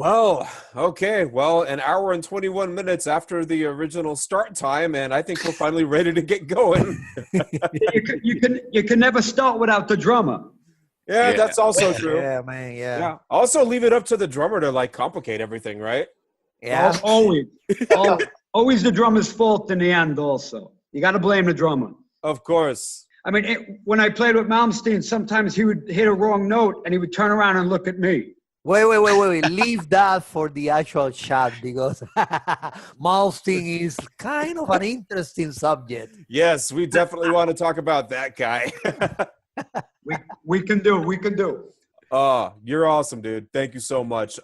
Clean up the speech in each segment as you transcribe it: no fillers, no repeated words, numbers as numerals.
Well, okay. Well, an hour and 21 minutes after the original start time, and I think we're finally ready to get going. You can never start without the drummer. Yeah, that's also true. Yeah, man, yeah. Also, leave it up to the drummer to, like, complicate everything, right? Yeah. Always the drummer's fault in the end also. You got to blame the drummer. Of course. I mean, when I played with Malmsteen, sometimes he would hit a wrong note, and he would turn around and look at me. Wait. Leave that for the actual chat, because Malmsteen is kind of an interesting subject. Yes, we definitely want to talk about that guy. We can do. You're awesome, dude. Thank you so much.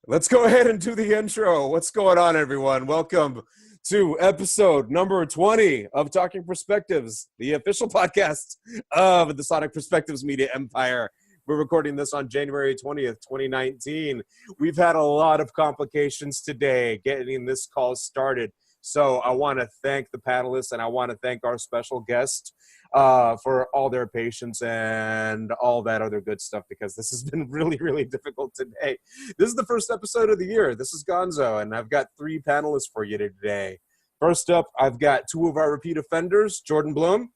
Let's go ahead and do the intro. What's going on, everyone? Welcome to episode number 20 of Talking Perspectives, the official podcast of the Sonic Perspectives Media Empire. We're recording this on January 20th, 2019. We've had a lot of complications today getting this call started. So I want to thank the panelists, and I want to thank our special guest for all their patience and all that other good stuff, because this has been really, really difficult today. This is the first episode of the year. This is Gonzo, and I've got 3 panelists for you today. First up, I've got 2 of our repeat offenders, Jørn Blum.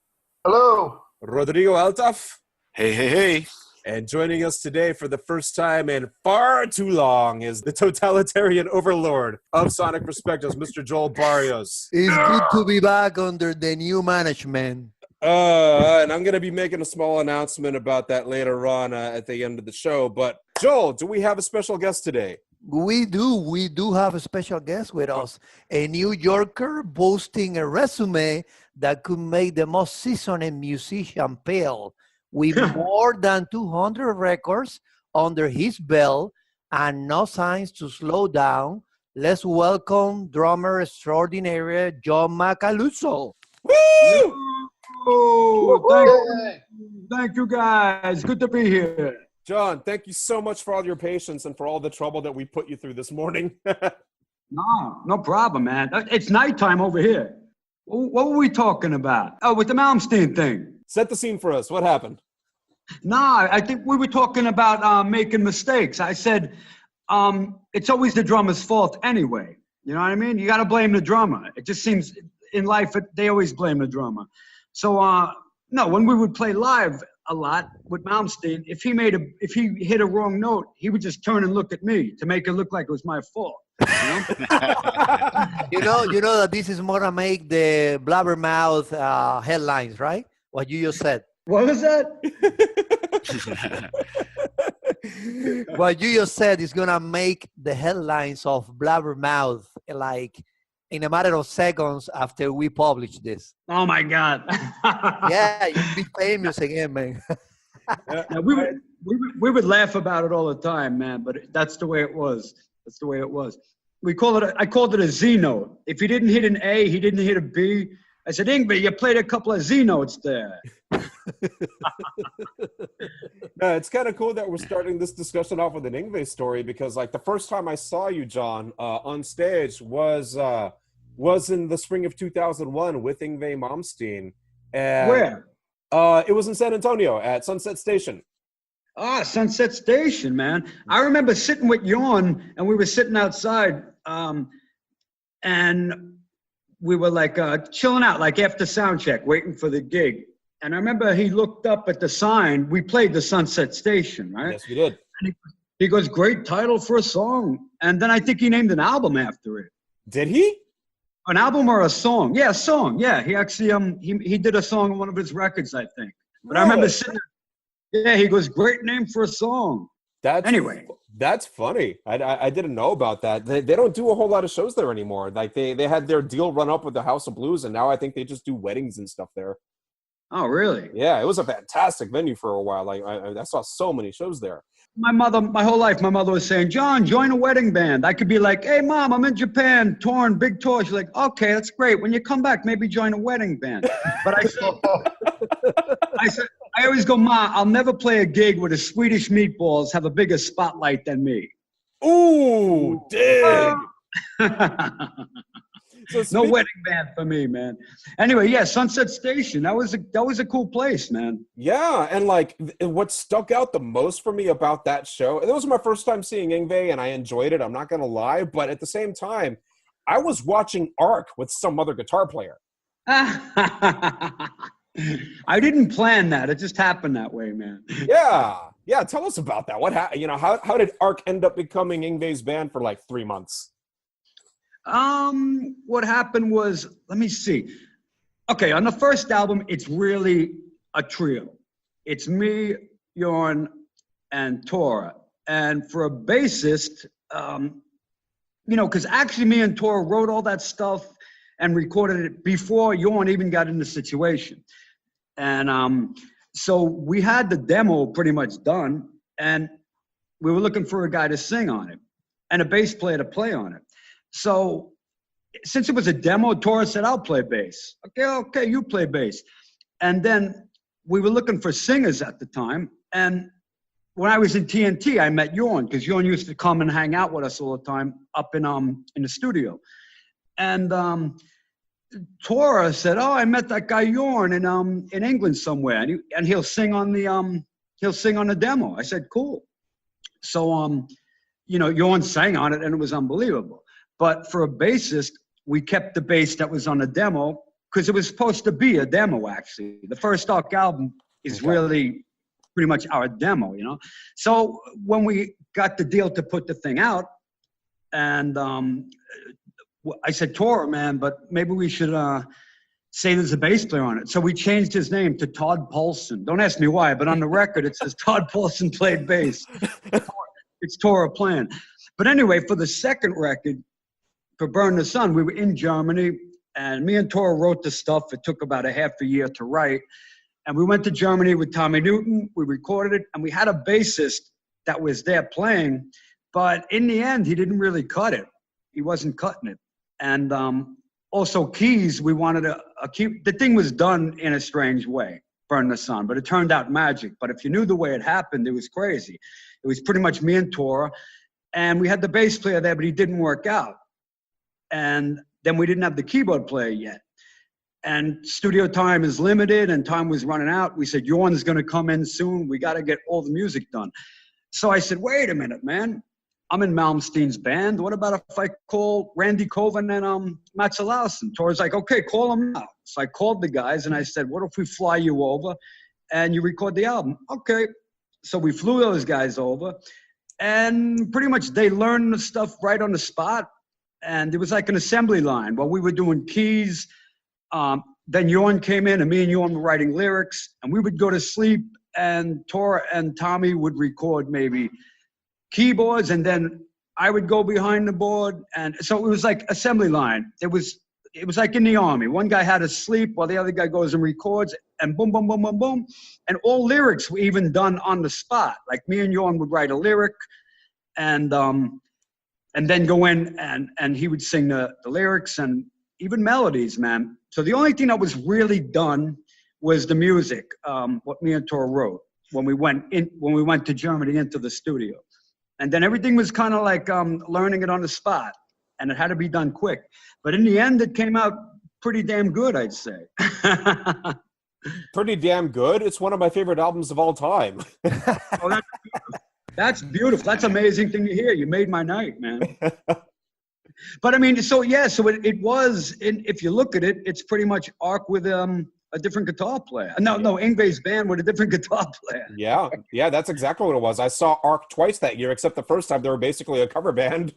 Hello. Rodrigo Altaf. Hey. And joining us today for the first time in far too long is the totalitarian overlord of Sonic Perspectives, Mr. Joel Barrios. It's good to be back under the new management. And I'm going to be making a small announcement about that later on at the end of the show. But Joel, do we have a special guest today? We do have a special guest with us, a New Yorker boasting a resume that could make the most seasoned musician pale, with more than 200 records under his belt and no signs to slow down. Let's welcome drummer extraordinaire John Macaluso. Woo! Oh, thank you guys. Good to be here. John, thank you so much for all your patience and for all the trouble that we put you through this morning. No problem, man. It's nighttime over here. What were we talking about? Oh, with the Malmsteen thing. Set the scene for us. What happened? Nah, I think we were talking about making mistakes. I said, it's always the drummer's fault anyway. You know what I mean? You got to blame the drummer. It just seems in life, they always blame the drummer. So, no, when we would play live a lot with Malmsteen, if he hit a wrong note, he would just turn and look at me to make it look like it was my fault. You know that this is more to make the blabbermouth headlines, right? What you just said. What was that? What you just said is gonna make the headlines of Blabbermouth, like, in a matter of seconds after we publish this. Oh my God! Yeah, you'll be famous again, man. Yeah, we would laugh about it all the time, man. But that's the way it was. That's the way it was. I called it a Z note. If he didn't hit an A, he didn't hit a B. I said, Yngwie, you played a couple of Z notes there. It's kind of cool that we're starting this discussion off with an Yngwie story, because, like, the first time I saw you, John, on stage was in the spring of 2001 with Yngwie Malmsteen. And, where? It was in San Antonio at Sunset Station. Ah, Sunset Station, man. I remember sitting with Jørn, and we were sitting outside, and we were like chilling out, like after sound check, waiting for the gig. And I remember he looked up at the sign. We played the Sunset Station, right? Yes, we did. And he goes, great title for a song. And then I think he named an album after it. Did he? An album or a song? Yeah, a song. Yeah, he actually he did a song on one of his records, I think. But I remember sitting there. Yeah, he goes, great name for a song. Anyway. That's funny. I didn't know about that. They don't do a whole lot of shows there anymore. Like, they had their deal run up with the House of Blues, and now I think they just do weddings and stuff there. Oh, really? Yeah, it was a fantastic venue for a while. Like, I saw so many shows there. My whole life, my mother was saying, John, join a wedding band. I could be like, hey, Mom, I'm in Japan, touring, big tour. She's like, okay, that's great. When you come back, maybe join a wedding band. But I said, I always go, Ma, I'll never play a gig where the Swedish meatballs have a bigger spotlight than me. Ooh, dig. No wedding band for me, man. Anyway, yeah, Sunset Station. That was a cool place, man. Yeah, and like what stuck out the most for me about that show, it was my first time seeing Yngwie, and I enjoyed it. I'm not gonna lie, but at the same time, I was watching Ark with some other guitar player. I didn't plan that. It just happened that way, man. Yeah. Tell us about that. What happened? How did Ark end up becoming Yngwie's band for like 3 months? What happened was, let me see. Okay, on the first album, it's really a trio. It's me, Jørn, and Tora. And for a bassist, because actually me and Tora wrote all that stuff and recorded it before Jørn even got in the situation. And so we had the demo pretty much done, and we were looking for a guy to sing on it and a bass player to play on it. So since it was a demo, Tora said, I'll play bass. Okay, you play bass. And then we were looking for singers at the time. And when I was in TNT, I met Jørn, because Jørn used to come and hang out with us all the time up in the studio. And Tora said, "Oh, I met that guy Jørn in England somewhere, and he'll sing on the demo." I said, "Cool." So Jørn sang on it, and it was unbelievable. But for a bassist, we kept the bass that was on the demo because it was supposed to be a demo. Actually, the first Ark album is really pretty much our demo, So when we got the deal to put the thing out, and I said, "Tora, man, but maybe we should say there's a bass player on it." So we changed his name to Todd Paulson. Don't ask me why, but on the record it says Todd Paulson played bass. It's Tora playing. But anyway, for the second record, for Burn the Sun, we were in Germany, and me and Tora wrote the stuff. It took about a half a year to write. And we went to Germany with Tommy Newton. We recorded it, and we had a bassist that was there playing. But in the end, he didn't really cut it. He wasn't cutting it. And also keys, we wanted a key. The thing was done in a strange way, Burn the Sun, but it turned out magic. But if you knew the way it happened, it was crazy. It was pretty much me and Tora. And we had the bass player there, but he didn't work out. And then we didn't have the keyboard player yet. And studio time is limited, and time was running out. We said, Jørn's going to come in soon. We got to get all the music done. So I said, wait a minute, man. I'm in Malmsteen's band. What about if I call Randy Coven and Mats Lausen? Tora's like, okay, call them now. So I called the guys, and I said, what if we fly you over and you record the album? Okay. So we flew those guys over, and pretty much they learned the stuff right on the spot. And it was like an assembly line. While we were doing keys, then Jørn came in, and me and Jørn were writing lyrics, and we would go to sleep, and Tora and Tommy would record maybe keyboards, and then I would go behind the board. And so it was like assembly line. It was like in the army. One guy had to sleep while the other guy goes and records, and boom, boom, boom, boom, boom. And all lyrics were even done on the spot. Like me and Jørn would write a lyric, and then go in, and he would sing the lyrics and even melodies, man. So the only thing that was really done was the music, what me and Tora wrote when we went to Germany into the studio. And then everything was kind of like learning it on the spot, and it had to be done quick. But in the end, it came out pretty damn good, I'd say. Pretty damn good? It's one of my favorite albums of all time. Oh, that's beautiful. That's an amazing thing to hear. You made my night, man. But I mean, so it was, if you look at it, it's pretty much Ark with a different guitar player. No, Yngwie's band with a different guitar player. Yeah, that's exactly what it was. I saw Ark twice that year, except the first time they were basically a cover band.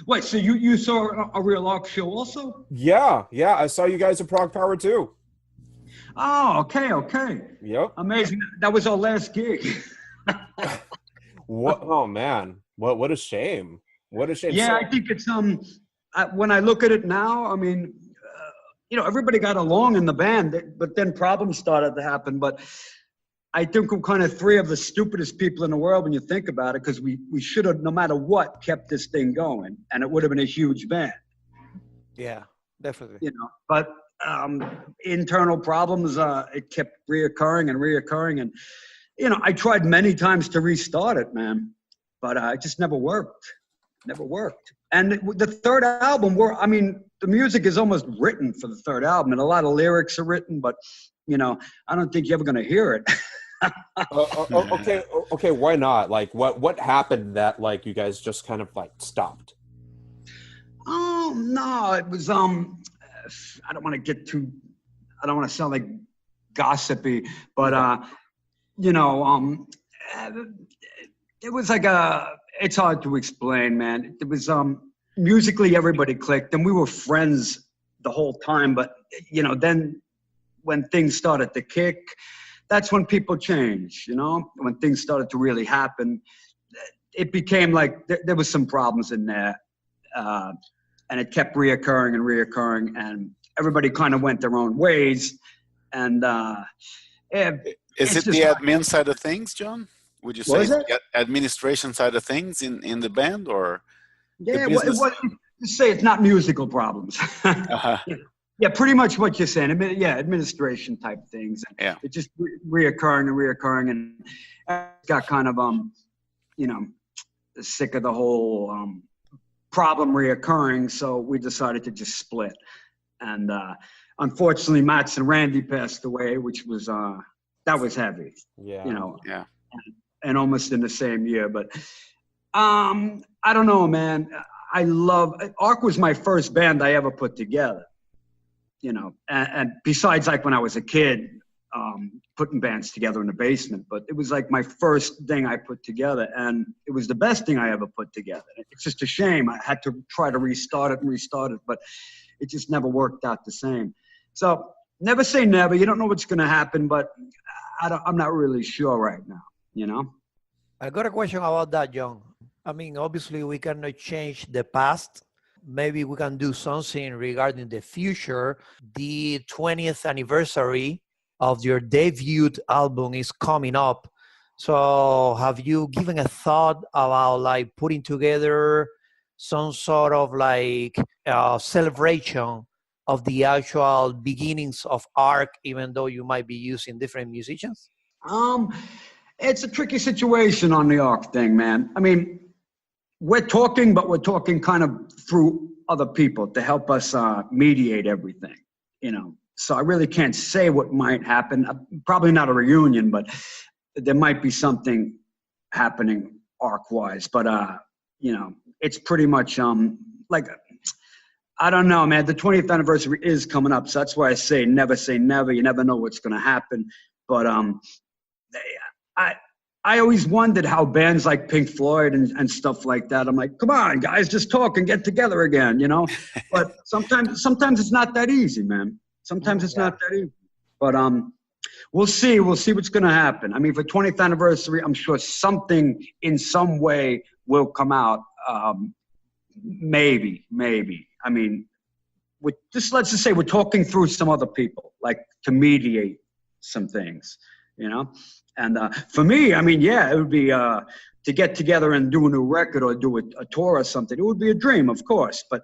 Wait, so you saw a real Ark show also? Yeah, I saw you guys at Prague Power too. Oh, okay. Yep. Amazing. That was our last gig. What? Oh man, what a shame. What a shame. Yeah, I think it's when I look at it now, I mean, everybody got along in the band, but then problems started to happen. But I think we're kind of three of the stupidest people in the world when you think about it, because we should have, no matter what, kept this thing going, and it would have been a huge band. Yeah, definitely. But internal problems, it kept reoccurring, and I tried many times to restart it, man, but it just never worked. And the third album, the music is almost written for the third album, and a lot of lyrics are written, but, I don't think you're ever going to hear it. Okay, why not? Like, what happened that, like, you guys just kind of, like, stopped? Oh, no, it was, I don't want to sound like gossipy, but, it was like it's hard to explain, man. It was, musically everybody clicked, and we were friends the whole time, but, then when things started to kick, that's when people change, when things started to really happen. It became like there was some problems in there, and it kept reoccurring, and everybody kind of went their own ways. And is it the admin side of things, John? Would you say it's the administration side of things in the band, or? Yeah, say it's not musical problems. Uh-huh. Yeah, pretty much what you're saying. Yeah, administration type things. Yeah. It just reoccurring, and I got kind of sick of the whole problem reoccurring, so we decided to just split. And unfortunately, Mats and Randy passed away, which was that was heavy. Yeah. Yeah. And almost in the same year, but I don't know, man. ARC was my first band I ever put together. And besides, like, when I was a kid, putting bands together in the basement, but it was like my first thing I put together, and it was the best thing I ever put together. It's just a shame. I had to try to restart it, but it just never worked out the same. So never say never. You don't know what's going to happen, but I'm not really sure right now, I got a question about that, John. I mean, obviously we cannot change the past. Maybe we can do something regarding the future. The 20th anniversary of your debut album is coming up. So have you given a thought about, like, putting together some sort of, like, celebration of the actual beginnings of ARC, even though you might be using different musicians? It's a tricky situation on the ARC thing, man. I mean, we're talking kind of through other people to help us mediate everything, So I really can't say what might happen. Probably not a reunion, but there might be something happening ARC-wise. But, it's pretty much like, I don't know, man. The 20th anniversary is coming up, so that's why I say never. You never know what's going to happen. But I always wondered how bands like Pink Floyd and stuff like that, I'm like, come on, guys, just talk and get together again, But sometimes it's not that easy, man. Sometimes it's not that easy. But we'll see. We'll see what's going to happen. I mean, for 20th anniversary, I'm sure something in some way will come out. Maybe. I mean, let's just say we're talking through some other people, like, to mediate some things, And for me, I mean, yeah, it would be to get together and do a new record or do a tour or something. It would be a dream, of course, but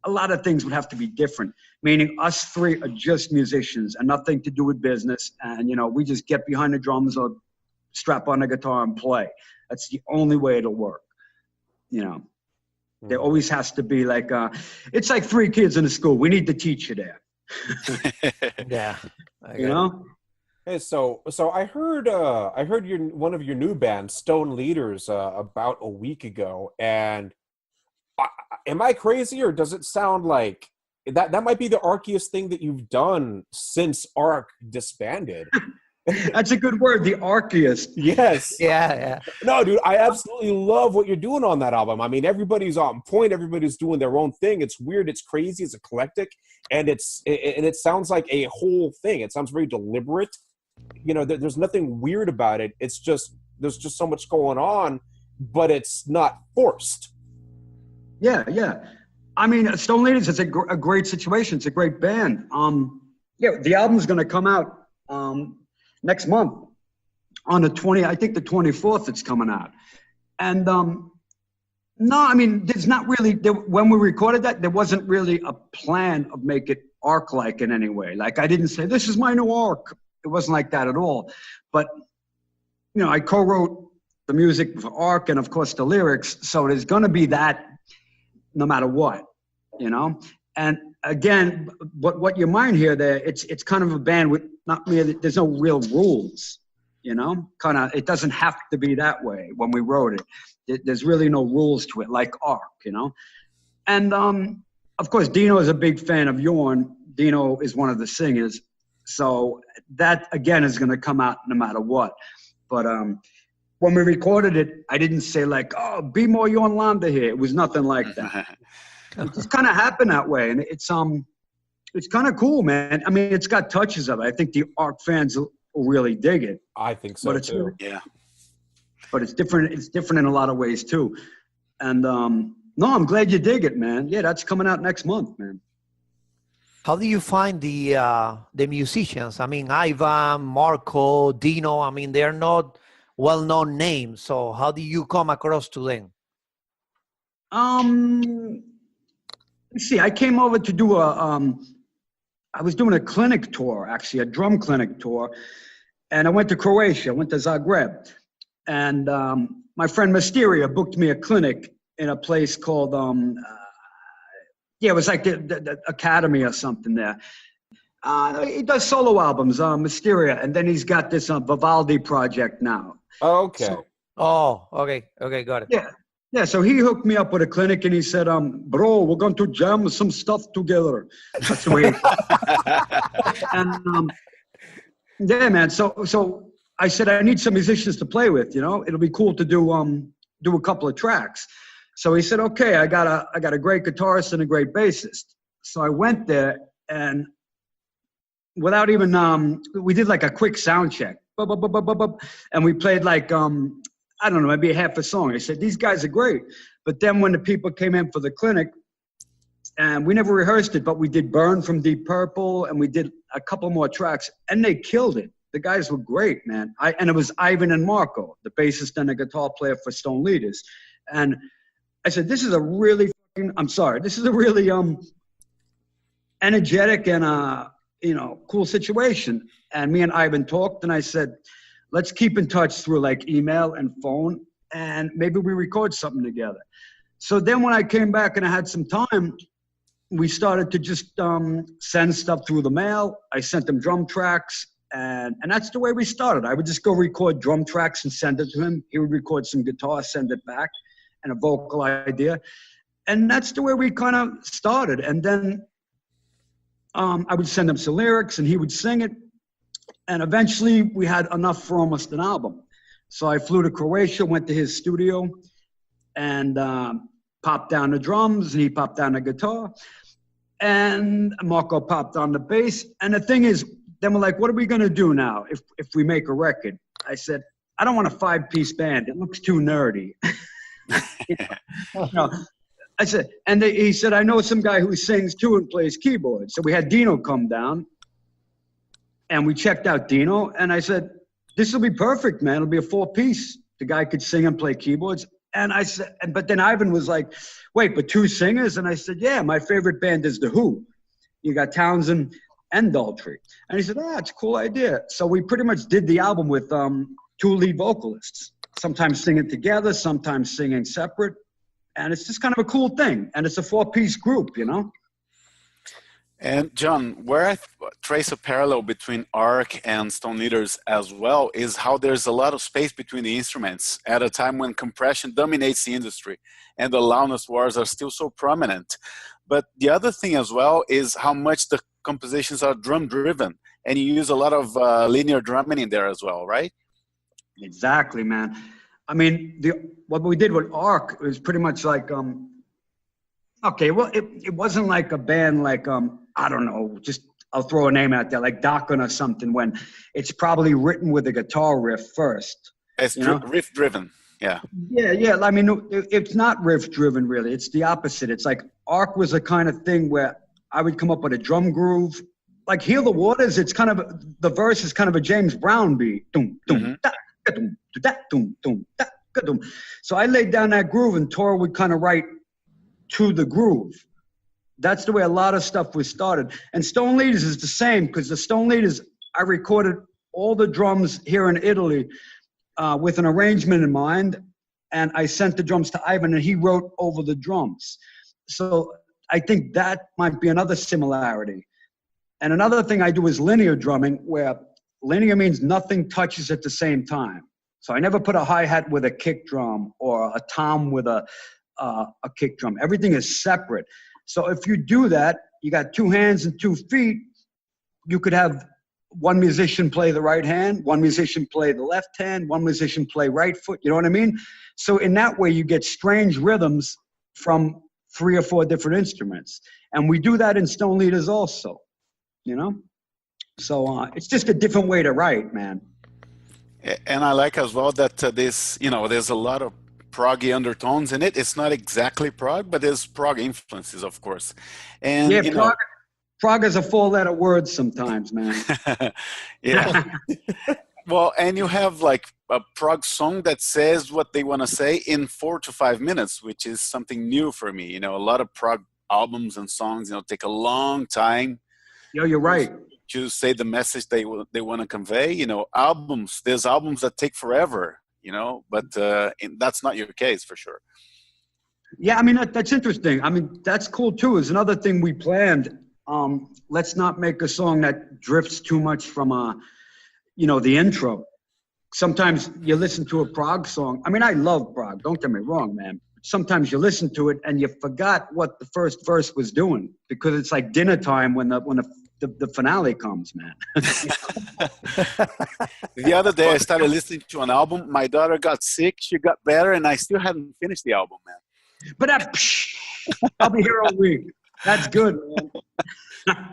a lot of things would have to be different, meaning us three are just musicians and nothing to do with business. And, we just get behind the drums or strap on a guitar and play. That's the only way it'll work. There always has to be like, it's like three kids in a school. We need the teacher there. Yeah. Hey, so I heard one of your new bands, Stone Leaders, about a week ago, and am I crazy, or does it sound like that might be the arciest thing that you've done since ARC disbanded? That's a good word, the arciest. Yes. Yeah. No, dude, I absolutely love what you're doing on that album. I mean, everybody's on point. Everybody's doing their own thing. It's weird. It's crazy. It's eclectic, and it sounds like a whole thing. It sounds very deliberate. There's nothing weird about it. It's just there's just so much going on, but it's not forced. Yeah. I mean, Stone Leaders is a great situation. It's a great band. The album's going to come out next month on the 24th. It's coming out, and no, I mean, there's not really. When we recorded that, there wasn't really a plan of make it ARC-like in any way. Like, I didn't say this is my new ARC. It wasn't like that at all. But I co-wrote the music for ARC and, of course, the lyrics. So there's going to be that no matter what, you know? And again, what you might hear there, it's kind of a band with not really, there's no real rules, you know? Kind of, it doesn't have to be that way when we wrote it. There's really no rules to it, like Ark, you know? And of course, Dino is a big fan of Jørn. Dino is one of the singers. So that, again, is going to come out no matter what. But when we recorded it, I didn't say like, oh, be more Jørn Lande here. It was nothing like that. It just kind of happened that way. And it's kind of cool, man. I mean, it's got touches of it. I think the Ark fans will really dig it. I think so, but too. Yeah. But it's different. It's different in a lot of ways, too. And no, I'm glad you dig it, man. Yeah, that's coming out next month, man. How do you find the musicians? I mean, Ivan, Marco, Dino, I mean, they're not well-known names. So how do you come across to them? Let's see, I came over to do I was doing a clinic tour, actually, a drum clinic tour. And I went to Croatia, I went to Zagreb. And my friend Mysteria booked me a clinic in a place called, it was like the Academy or something there. He does solo albums, Mysteria, and then he's got this Vivaldi project now. Oh, okay. So, okay, got it. Yeah, so he hooked me up with a clinic and he said, bro, we're going to jam some stuff together. That's the way And yeah, man, so I said, I need some musicians to play with, you know? It'll be cool to do a couple of tracks. So he said, okay, I got a great guitarist and a great bassist. So I went there and without even, we did like a quick sound check. And we played like, I don't know, maybe a half a song. I said, these guys are great. But then when the people came in for the clinic, and we never rehearsed it, but we did Burn from Deep Purple and we did a couple more tracks and they killed it. The guys were great, man. And it was Ivan and Marco, the bassist and the guitar player for Stone Leaders. And I said, this is a really energetic and, cool situation. And me and Ivan talked and I said, let's keep in touch through like email and phone and maybe we record something together. So then when I came back and I had some time, we started to just send stuff through the mail. I sent them drum tracks and that's the way we started. I would just go record drum tracks and send it to him. He would record some guitar, send it back. And a vocal idea. And that's the way we kind of started. And then I would send him some lyrics and he would sing it. And eventually we had enough for almost an album. So I flew to Croatia, went to his studio and popped down the drums and he popped down the guitar. And Marco popped on the bass. And the thing is, then we're like, what are we going to do now if we make a record? I said, I don't want a 5-piece band. It looks too nerdy. I said, and he said, I know some guy who sings too and plays keyboards. So we had Dino come down and we checked out Dino and I said, this will be perfect, man. It'll be a 4-piece. The guy could sing and play keyboards. And I said, but then Ivan was like, wait, but 2 singers? And I said, yeah, my favorite band is The Who. You got Townsend and Daltrey. And he said, it's a cool idea. So we pretty much did the album with 2 lead vocalists. Sometimes singing together, sometimes singing separate. And it's just kind of a cool thing. And it's a 4-piece group, you know? And John, where I trace a parallel between Ark and Stone Leaders as well is how there's a lot of space between the instruments at a time when compression dominates the industry and the loudness wars are still so prominent. But the other thing as well is how much the compositions are drum driven. And you use a lot of linear drumming in there as well, right? Exactly, man. I mean, what we did with Ark was pretty much like, okay, well, it wasn't like a band like, I don't know, just I'll throw a name out there, like Dokken or something, when it's probably written with a guitar riff first. It's riff driven, yeah. Yeah, I mean, it's not riff driven really, it's the opposite. It's like Ark was a kind of thing where I would come up with a drum groove. Like Heal the Waters, it's kind of, the verse is kind of a James Brown beat. Doom, doom, da. So I laid down that groove and Tor would kind of write to the groove. That's the way a lot of stuff was started. And Stone Leaders is the same because the Stone Leaders, I recorded all the drums here in Italy with an arrangement in mind. And I sent the drums to Ivan and he wrote over the drums. So I think that might be another similarity. And another thing I do is linear drumming, where linear means nothing touches at the same time. So I never put a hi-hat with a kick drum or a tom with a kick drum. Everything is separate. So if you do that, you got 2 hands and 2 feet, you could have one musician play the right hand, one musician play the left hand, one musician play right foot, you know what I mean? So in that way, you get strange rhythms from 3 or 4 different instruments. And we do that in Stone Leaders also, you know? So it's just a different way to write, man. And I like as well that this, you know, there's a lot of proggy undertones in it. It's not exactly prog, but there's prog influences, of course. And yeah, prog is a 4-letter word sometimes, man. Yeah. Well, and you have like a prog song that says what they want to say in 4 to 5 minutes, which is something new for me. You know, a lot of prog albums and songs, you know, take a long time. Yo, you're right. To say the message they want to convey. You know, there's albums that take forever, you know, but that's not your case for sure. Yeah, I mean, that's interesting. I mean, that's cool too. Is another thing we planned. Let's not make a song that drifts too much from you know, the intro. Sometimes you listen to a prog song. I mean, I love prog, don't get me wrong, man. Sometimes you listen to it and you forgot what the first verse was doing, because it's like dinner time when the finale comes, man. The other day I started listening to an album. My daughter got sick, she got better, and I still hadn't finished the album, man. But I'll be here all week. That's good, man.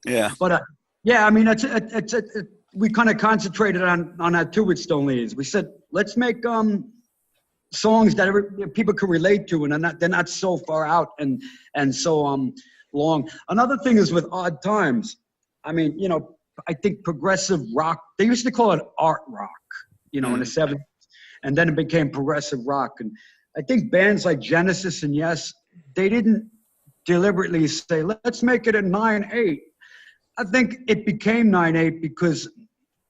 Yeah. But yeah, I mean, we kind of concentrated on that too with Stone Leaders. We said, let's make songs that people can relate to, and they're not so far out and so long. Another thing is with Odd Times. I mean, you know, I think progressive rock, they used to call it art rock, you know, in the 70s, and then it became progressive rock. And I think bands like Genesis and Yes, they didn't deliberately say, let's make it a 9/8. I think it became 9/8 because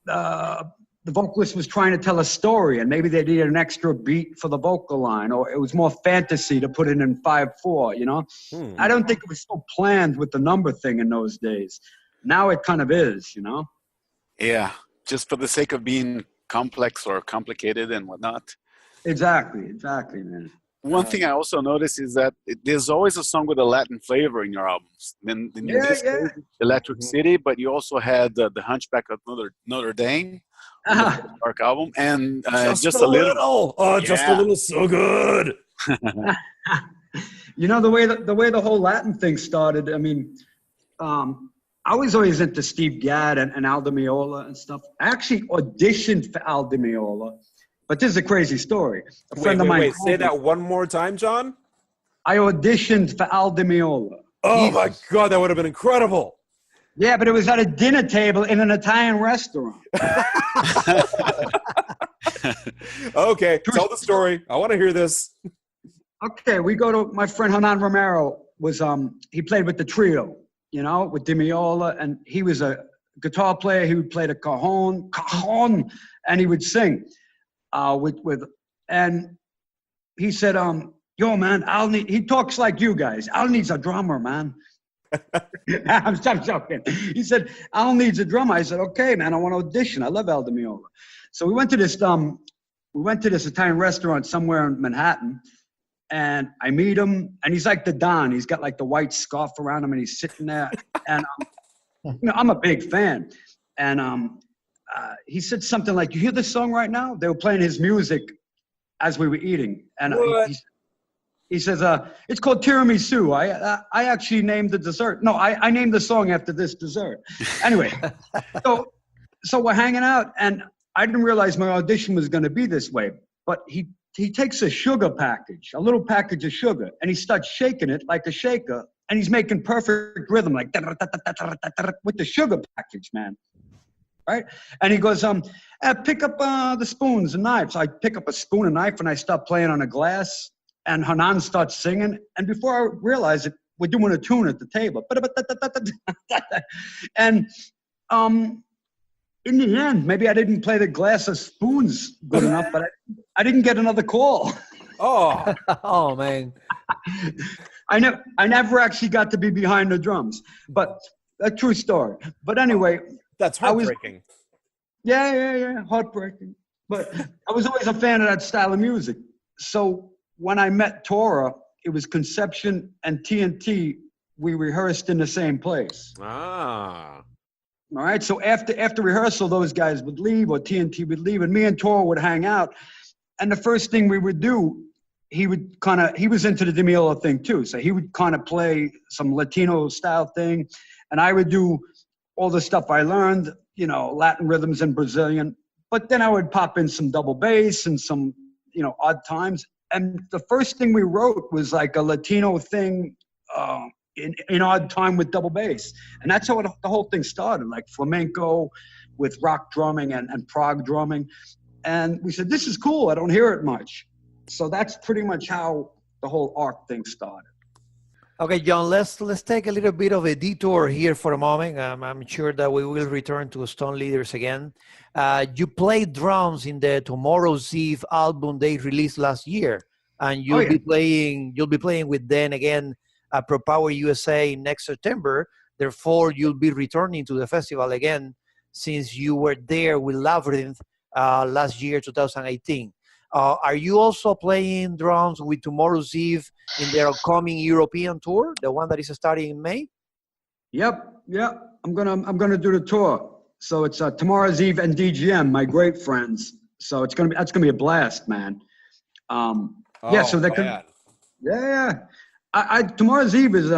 the vocalist was trying to tell a story, and maybe they needed an extra beat for the vocal line, or it was more fantasy to put it in 5/4, you know? I don't think it was so planned with the number thing in those days. Now it kind of is, you know? Yeah, just for the sake of being complex or complicated and whatnot. Exactly, man. One thing I also noticed is that there's always a song with a Latin flavor in your albums. Then in this case, Electric City, but you also had the Hunchback of Notre Dame. Dark album, and just a little. Oh, just a little, so good. You know, the way the whole Latin thing started. I mean, I was always into Steve Gadd and Al Di Meola and stuff. I actually auditioned for Al Di Meola, but this is a crazy story. A friend of mine. Wait, say that one more time, John. I auditioned for Al Di Meola. Oh my God, that would have been incredible. Yeah, but it was at a dinner table in an Italian restaurant. Okay, tell the story. I want to hear this. Okay, we go to my friend Hernan Romero. He played with the trio, you know, with Di Meola, and he was a guitar player. He would play the cajon, and he would sing and he said, yo, man, he talks like you guys. Al needs a drummer, man. I'm joking. He said, Al needs a drummer. I said, okay, man, I want to audition. I love Al Di Meola. So we went to this Italian restaurant somewhere in Manhattan, and I meet him, and he's like the Don. He's got like the white scarf around him, and he's sitting there, and you know, I'm a big fan. And he said something like, you hear this song right now? They were playing his music as we were eating, and he says, it's called tiramisu. I actually named the dessert. No, I named the song after this dessert. Anyway, so we're hanging out, and I didn't realize my audition was going to be this way. But he takes a sugar package, a little package of sugar, and he starts shaking it like a shaker, and he's making perfect rhythm, like with the sugar package, man. Right? And he goes, pick up the spoons and knives. I pick up a spoon and knife, and I start playing on a glass. And Hernan starts singing, and before I realize it, we're doing a tune at the table. And in the end, maybe I didn't play the glass of spoons good enough, but I didn't get another call. Oh man. I never actually got to be behind the drums, but a true story. But anyway, That's heartbreaking. Yeah, heartbreaking. But I was always a fan of that style of music. So when I met Tora, it was Conception and TNT. We rehearsed in the same place. Ah. All right. So after rehearsal, those guys would leave, or TNT would leave, and me and Tora would hang out. And the first thing we would do, he was into the Demiola thing too. So he would kind of play some Latino style thing, and I would do all the stuff I learned, you know, Latin rhythms and Brazilian. But then I would pop in some double bass and some, you know, odd times. And the first thing we wrote was like a Latino thing in odd time with double bass. And that's how the whole thing started, like flamenco with rock drumming and prog drumming. And we said, this is cool. I don't hear it much. So that's pretty much how the whole ARC thing started. Okay, John, let's take a little bit of a detour here for a moment. I'm sure that we will return to Stone Leaders again. You played drums in the Tomorrow's Eve album they released last year, and you'll be playing with them again at Pro Power USA next September. Therefore, you'll be returning to the festival again since you were there with Labyrinth last year, 2018. Are you also playing drums with Tomorrow's Eve in their upcoming European tour, the one that is starting in May? Yep. I'm gonna do the tour. So it's Tomorrow's Eve and DGM, my great friends. So that's gonna be a blast, man. Tomorrow's Eve is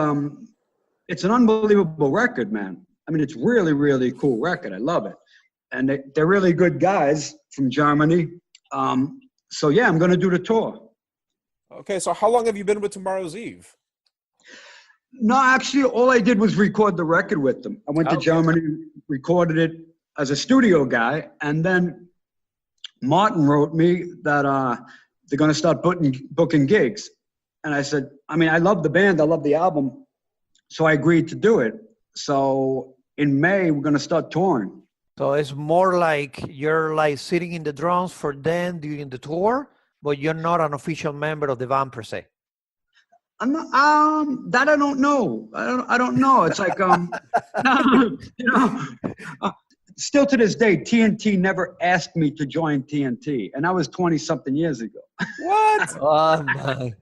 it's an unbelievable record, man. I mean, it's really, really cool record. I love it, and they're really good guys from Germany. So yeah, I'm gonna do the tour. Okay, so how long have you been with Tomorrow's Eve? No, actually, all I did was record the record with them. I went to Germany, recorded it as a studio guy, and then Martin wrote me that they're gonna start booking gigs. And I said, I mean, I love the band, I love the album, so I agreed to do it. So in May, we're gonna start touring. So it's more like you're like sitting in the drums for them during the tour, but you're not an official member of the band per se. I'm not, that I don't know. I don't know. It's like, you know, still to this day, TNT never asked me to join TNT, and that was 20-something years ago. What? Oh, my.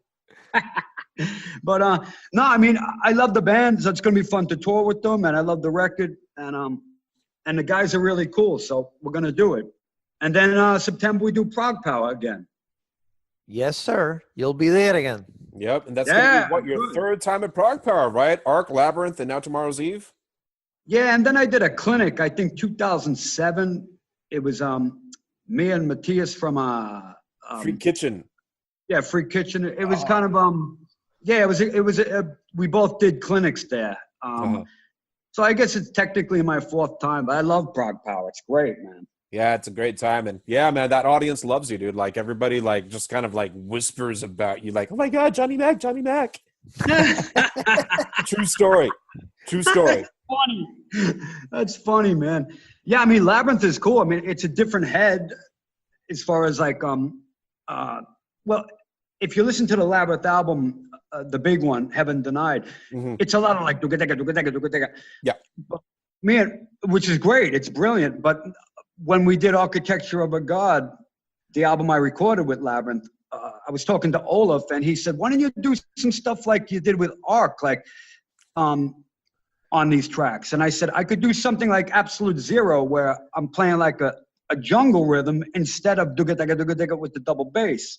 But no, I mean, I love the band, so it's gonna be fun to tour with them, and I love the record, and the guys are really cool, so we're gonna do it. And then September we do Prog Power again. Yes, sir. You'll be there again. Yep, and that's gonna be what, your third time at Prog Power, right? Arc, Labyrinth, and now Tomorrow's Eve. Yeah, and then I did a clinic. I think 2007. It was me and Matthias from Free Kitchen. Yeah, Free Kitchen. It was kind of yeah. It was. We both did clinics there. So I guess it's technically my fourth time, but I love Prog Power. It's great, man. Yeah, it's a great time. And yeah, man, that audience loves you, dude. Like everybody like just kind of like whispers about you like, oh my God, Johnny Mac. True story. Funny. That's funny, man. Yeah, I mean, Labyrinth is cool. I mean, it's a different head as far as like, well, if you listen to the Labyrinth album, the big one, Heaven Denied, it's a lot of like, yeah. But, man, which is great. It's brilliant. But when we did Architecture of a God, the album I recorded with Labyrinth, I was talking to Olaf, and he said, why don't you do some stuff like you did with Arc, like on these tracks? And I said, I could do something like Absolute Zero, where I'm playing like a jungle rhythm instead of dugga with the double bass.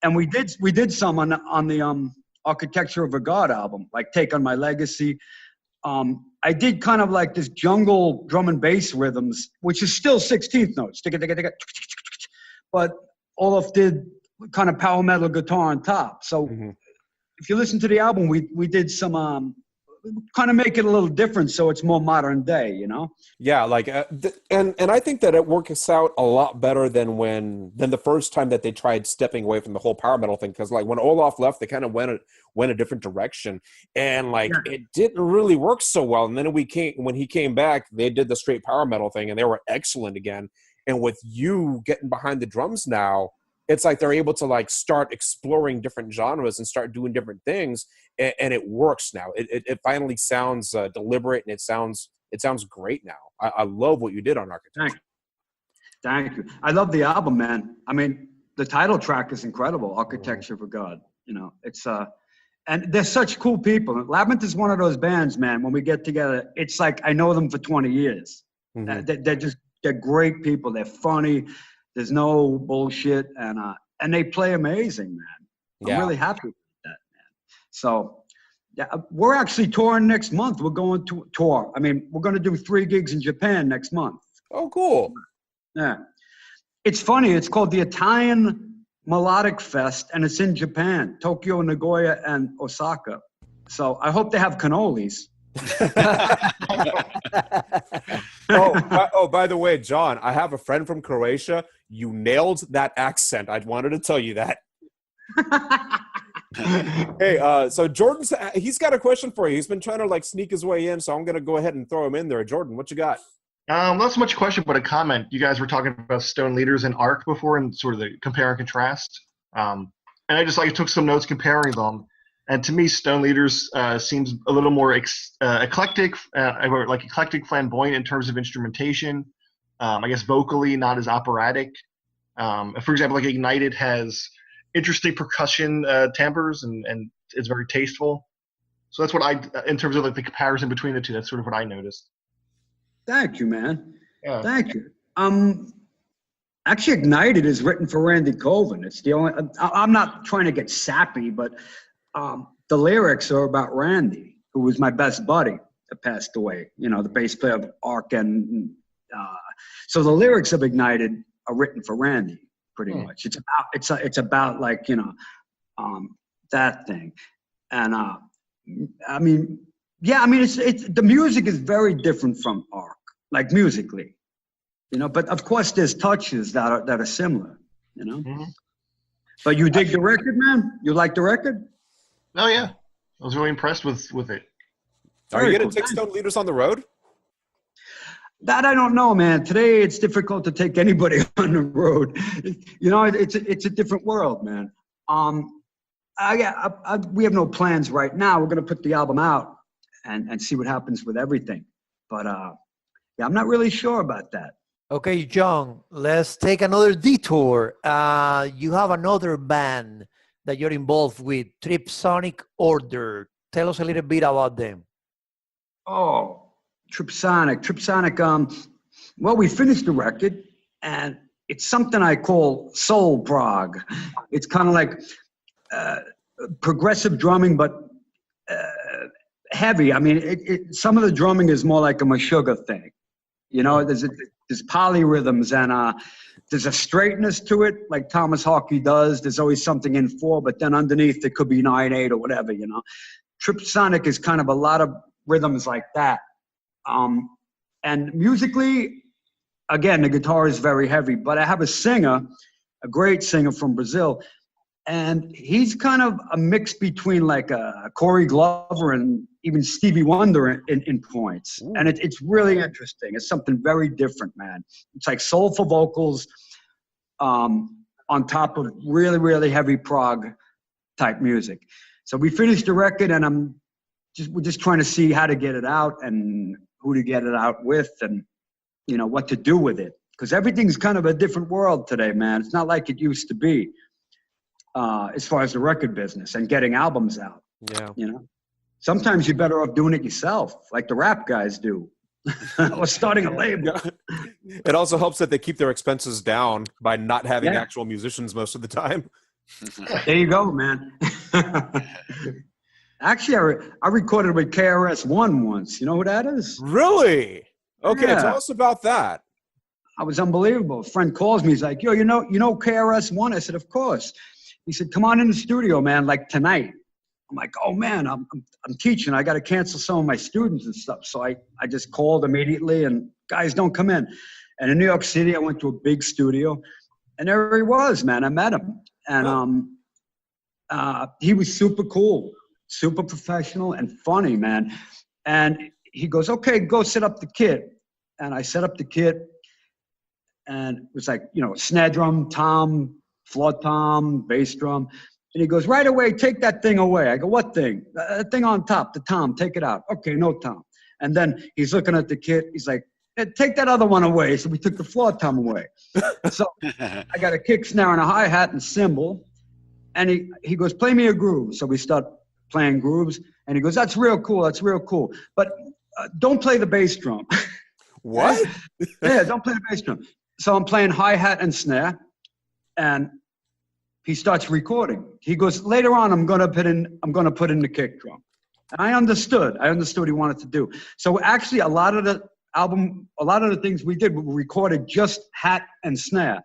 And we did some on the Architecture of a God album, like Take on My Legacy. I did kind of like this jungle drum and bass rhythms, which is still 16th notes, but Olaf did kind of power metal guitar on top. So if you listen to the album, we did some kind of make it a little different, so it's more modern day, you know? Yeah, like, and I think that it works out a lot better than the first time that they tried stepping away from the whole power metal thing. Because like when Olaf left, they kind of went a different direction, and like it didn't really work so well. And then when he came back, they did the straight power metal thing, and they were excellent again. And with you getting behind the drums now, it's like they're able to like start exploring different genres and start doing different things, and it works now. It finally sounds deliberate, and it sounds great now. I love what you did on Architecture. Thank you. I love the album, man. I mean, the title track is incredible, Architecture for God. You know, it's and they're such cool people. Labyrinth is one of those bands, man. When we get together, it's like I know them for 20 years. They're great people. They're funny. There's no bullshit, and they play amazing, man. I'm really happy with that, man. So, yeah, we're actually touring next month. We're going to tour. I mean, we're going to do 3 gigs in Japan next month. Oh, cool. Yeah. It's funny. It's called the Italian Melodic Fest, and it's in Japan, Tokyo, Nagoya, and Osaka. So I hope they have cannolis. By the way, John, I have a friend from Croatia. You nailed that accent. I wanted to tell you that. Hey, so Jordan's, he's got a question for you. He's been trying to like sneak his way in, so I'm going to go ahead and throw him in there. Jordan, what you got? Not so much a question, but a comment. You guys were talking about Stone Leaders and Arc before, and sort of the compare and contrast. And I just took some notes comparing them. And to me, Stone Leaders seems a little more eclectic, eclectic, flamboyant in terms of instrumentation. I guess vocally, not as operatic. For example, like Ignited has interesting percussion timbres, and it's very tasteful. So that's what in terms of like the comparison between the two, that's sort of what I noticed. Thank you, man. Yeah. Thank you. Actually, Ignited is written for Randy Colvin. It's the only. I'm not trying to get sappy, but the lyrics are about Randy, who was my best buddy that passed away. You know, the bass player of Arc, and so the lyrics of Ignited are written for Randy, pretty much. It's about like, you know, that thing, and I mean. Yeah, I mean, it's the music is very different from Arc, like musically, you know. But of course, there's touches that are similar, you know. Mm-hmm. But you dig the record, man? You like the record? Oh yeah, I was really impressed with it. Are you gonna take Stone Leaders on the road? That I don't know, man. Today it's difficult to take anybody on the road. You know, it's a different world, man. We have no plans right now. We're gonna put the album out. And see what happens with everything. But yeah, I'm not really sure about that. Okay, John, let's take another detour. You have another band that you're involved with, Tripsonic Order. Tell us a little bit about them. Oh, Tripsonic. Well, we finished the record, and it's something I call soul prog. It's kind of like progressive drumming, but heavy. I mean, some of the drumming is more like a Meshuggah thing. You know, there's polyrhythms, and there's a straightness to it, like Thomas Harkey does. There's always something in 4, but then underneath it could be 9/8 or whatever, you know. Tripsonic is kind of a lot of rhythms like that. And musically, again, the guitar is very heavy, but I have a singer, a great singer from Brazil, and he's kind of a mix between like a Corey Glover and even Stevie Wonder in points. Ooh. And it's really interesting. It's something very different, man. It's like soulful vocals on top of really, really heavy prog type music. So we finished the record, and we're just trying to see how to get it out and who to get it out with, and you know what to do with it, because everything's kind of a different world today, man. It's not like it used to be as far as the record business and getting albums out. Yeah, you know, sometimes you're better off doing it yourself, like the rap guys do, or starting a label. It also helps that they keep their expenses down by not having actual musicians most of the time. There you go, man. Actually, I recorded with KRS-One once. You know who that is? Really? Okay, Yeah. Tell us about that. I was unbelievable. A friend calls me. He's like, "Yo, you know KRS-One?" I said, "Of course." He said, "Come on in the studio, man, like tonight." I'm like, "Oh man, I'm teaching. I got to cancel some of my students and stuff." So I just called immediately, and guys, don't come in. And in New York City, I went to a big studio, and there he was, man. I met him, and he was super cool, super professional and funny, man. And he goes, "Okay, go set up the kit." And I set up the kit, and it was like, you know, snare drum, tom, floor tom, bass drum. And he goes, right away, take that thing away. I go, what thing? The thing on top, the tom, take it out. Okay, no tom. And then he's looking at the kit. He's like, take that other one away. So we took the floor tom away. So I got a kick snare and a hi-hat and cymbal. And he goes, play me a groove. So we start playing grooves. And he goes, that's real cool. That's real cool. But don't play the bass drum. What? Yeah, don't play the bass drum. So I'm playing hi-hat and snare. And he starts recording. He goes, later on, I'm gonna put in the kick drum. And I understood what he wanted to do. So actually a lot of the things we did were recorded just hat and snare.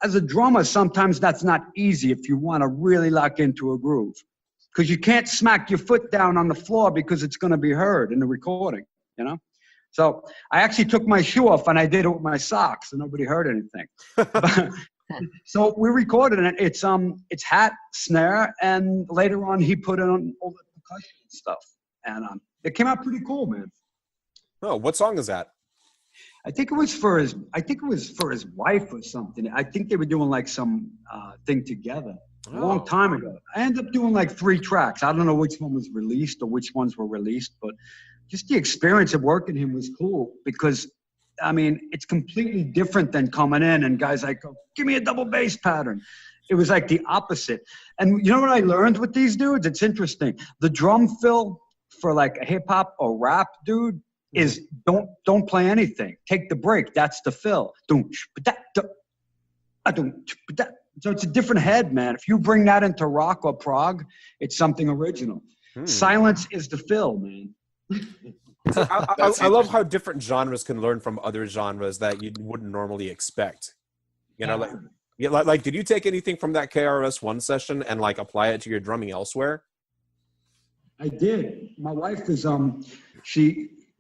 As a drummer, sometimes that's not easy if you want to really lock into a groove. Because you can't smack your foot down on the floor because it's gonna be heard in the recording, you know? So I actually took my shoe off and I did it with my socks and nobody heard anything. So we recorded it. It's hat, snare, and later on he put in all the percussion and stuff. And it came out pretty cool, man. Oh, what song is that? I think it was for his wife or something. I think they were doing like some thing together a long time ago. I ended up doing like 3 tracks. I don't know which one was released or which ones were released, but just the experience of working him was cool because I mean, it's completely different than coming in and guys like, oh, give me a double bass pattern. It was like the opposite. And you know what I learned with these dudes? It's interesting. The drum fill for like a hip hop or rap dude is don't play anything. Take the break. That's the fill. So it's a different head, man. If you bring that into rock or prog, it's something original. Silence is the fill, man. I love how different genres can learn from other genres that you wouldn't normally expect. You know, like did you take anything from that KRS-One session and like apply it to your drumming elsewhere? I did. My wife is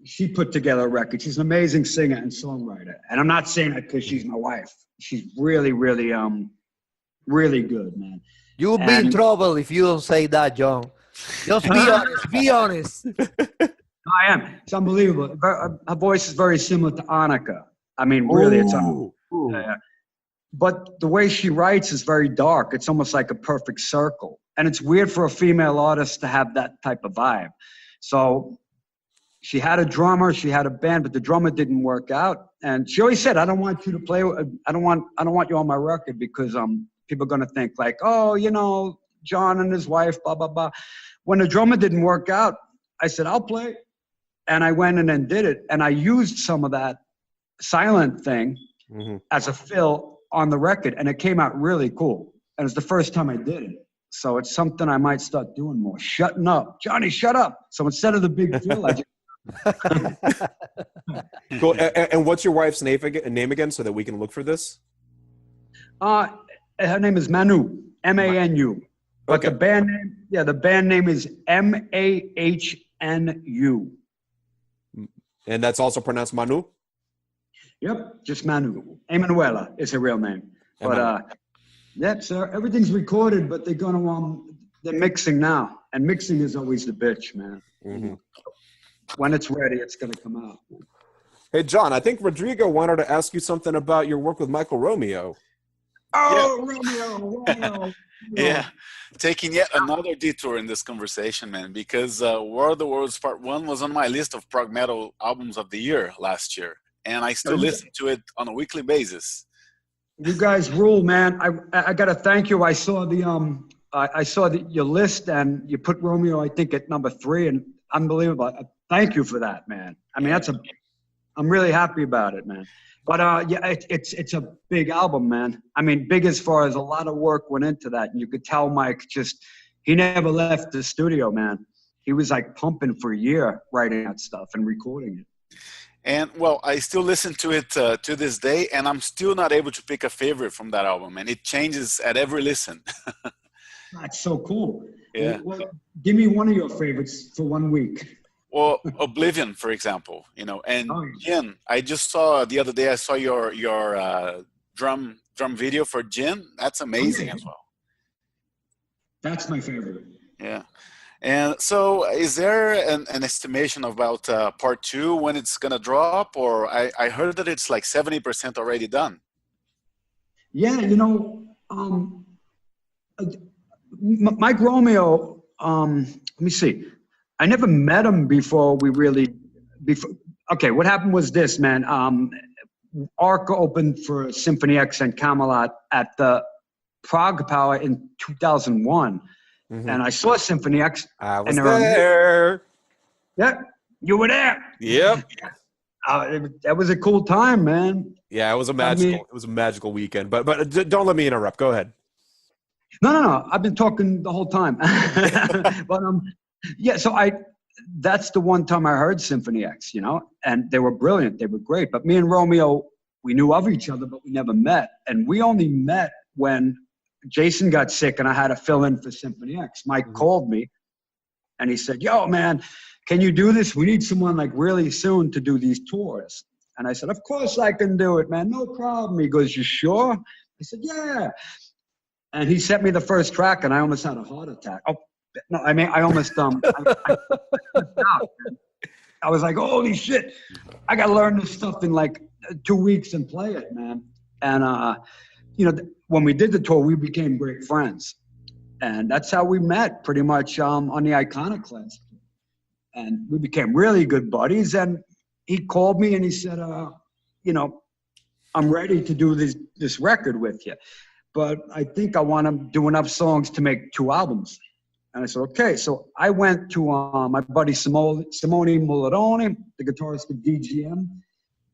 she put together a record. She's an amazing singer and songwriter. And I'm not saying that because she's my wife. She's really, really, really good, man. You'll be in trouble if you don't say that, John. Just be honest. Be honest. I am. It's unbelievable. Her voice is very similar to Annika. I mean, really, it's but the way she writes is very dark. It's almost like a perfect circle. And it's weird for a female artist to have that type of vibe. So she had a drummer, she had a band, but the drummer didn't work out. And she always said, I don't want you to play, I don't want you on my record because people are going to think like, oh, you know, John and his wife, blah, blah, blah. When the drummer didn't work out, I said, I'll play. And I went in and did it. And I used some of that silent thing as a fill on the record. And it came out really cool. And it's the first time I did it. So it's something I might start doing more. Shutting up. Johnny, shut up. So instead of the big fill, I just... Cool. And what's your wife's name again so that we can look for this? Her name is Manu. M-A-N-U. But the band name is M-A-H-N-U. And that's also pronounced Manu? Yep, just Manu. Emanuela is her real name. But so everything's recorded, but they're mixing now. And mixing is always the bitch, man. When it's ready, it's gonna come out. Hey, John, I think Rodrigo wanted to ask you something about your work with Michael Romeo. Oh, Romeo. Yeah, taking yet another detour in this conversation, man, because War of the Worlds Part 1 was on my list of prog metal albums of the year last year, and I still listen to it on a weekly basis. You guys rule, man. I got to thank you. I saw your list, and you put Romeo, I think, at number 3, and unbelievable. Thank you for that, man. I mean, I'm really happy about it, man. But it's a big album, man. I mean, big as far as a lot of work went into that. And you could tell Mike he never left the studio, man. He was like pumping for a year writing that stuff and recording it. And well, I still listen to it to this day, and I'm still not able to pick a favorite from that album. And it changes at every listen. That's so cool. Yeah. Well, give me one of your favorites for 1 week. Well, Oblivion, for example, you know, and Jin. I just saw the other day. I saw your drum video for Jin. That's amazing as well. That's my favorite. Yeah, and so is there an estimation about Part 2 when it's gonna drop? Or I heard that it's like 70% already done. Yeah, you know, Mike Romeo, let me see. I never met him before okay, what happened was this, man. ARC opened for Symphony X and Camelot at the Prague Power in 2001. Mm-hmm. And I saw Symphony X. I was there. Yeah, you were there. Yep. That was a cool time, man. Yeah, it was a magical weekend. But don't let me interrupt. Go ahead. No. I've been talking the whole time. But yeah. So that's the one time I heard Symphony X, you know, and they were brilliant. They were great. But me and Romeo, we knew of each other, but we never met. And we only met when Jason got sick and I had to fill in for Symphony X. Mike called me and he said, "Yo, man, can you do this? We need someone like really soon to do these tours." And I said, "Of course I can do it, man. No problem." He goes, "You sure?" I said, "Yeah." And he sent me the first track and I almost had a heart attack. Oh, no, I mean, I almost, I was like, holy shit, I got to learn this stuff in like 2 weeks and play it, man. And, you know, when we did the tour, we became great friends. And that's how we met pretty much on the Iconoclast. And we became really good buddies. And he called me and he said, you know, "I'm ready to do this record with you. But I think I want to do enough songs to make 2 albums." And I said, okay. So I went to my buddy Simone Mularone, the guitarist of DGM,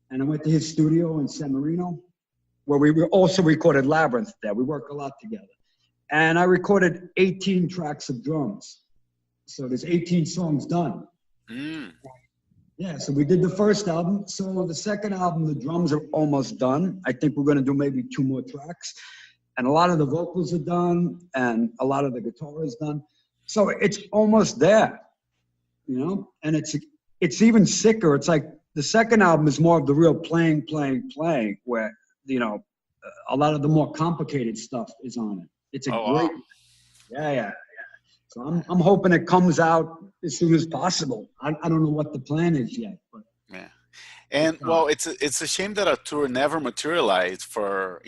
and I went to his studio in San Marino, where we also recorded Labyrinth there. We work a lot together. And I recorded 18 tracks of drums. So there's 18 songs done. Mm. Yeah, so we did the first album. So the second album, the drums are almost done. I think we're going to do maybe 2 more tracks. And a lot of the vocals are done, and a lot of the guitar is done. So it's almost there, you know? And it's even sicker. It's like the second album is more of the real playing, where, you know, a lot of the more complicated stuff is on it. It's a great, wow. Yeah. So I'm hoping it comes out as soon as possible. I don't know what the plan is yet, but. Yeah. And well, it's a shame that a tour never materialized for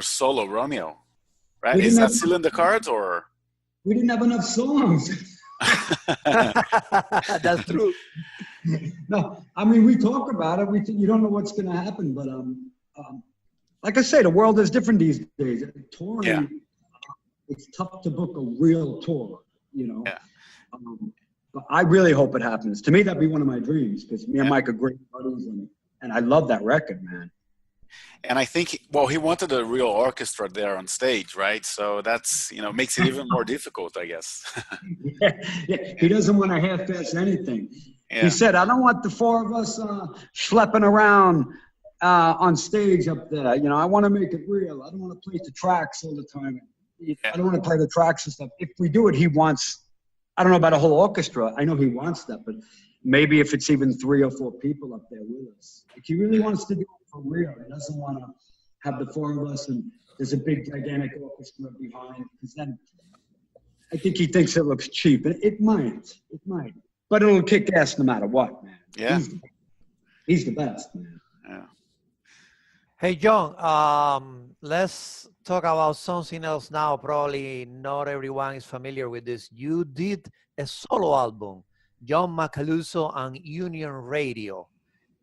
solo Romeo, right? Is that still in the cards, or? We didn't have enough songs. That's true. No, I mean, we talk about it. You don't know what's going to happen, but like I say, the world is different these days. Touring, it's tough to book a real tour, you know. Yeah. But I really hope it happens. To me, that'd be one of my dreams, because me and Mike are great buddies, and I love that record, man. And I think, he wanted a real orchestra there on stage, right? So that's, makes it even more difficult, I guess. Yeah, he doesn't want to half-ass anything. Yeah. He said, "I don't want the 4 of us schlepping around on stage up there. I want to make it real. I don't want to play the tracks all the time. I don't want to play the tracks and stuff. If we do it, he wants, I don't know about a whole orchestra. I know he wants that, but maybe if it's even 3 or 4 people up there with us. Like, he really wants to do it for real. He doesn't want to have the 4 of us and there's a big gigantic orchestra behind, because then I think he thinks it looks cheap. And it might. But it'll kick ass no matter what, man. Yeah. He's the best, man. Yeah. Hey, John, let's talk about something else now. Probably not everyone is familiar with this. You did a solo album, John Macaluso and Union Radio.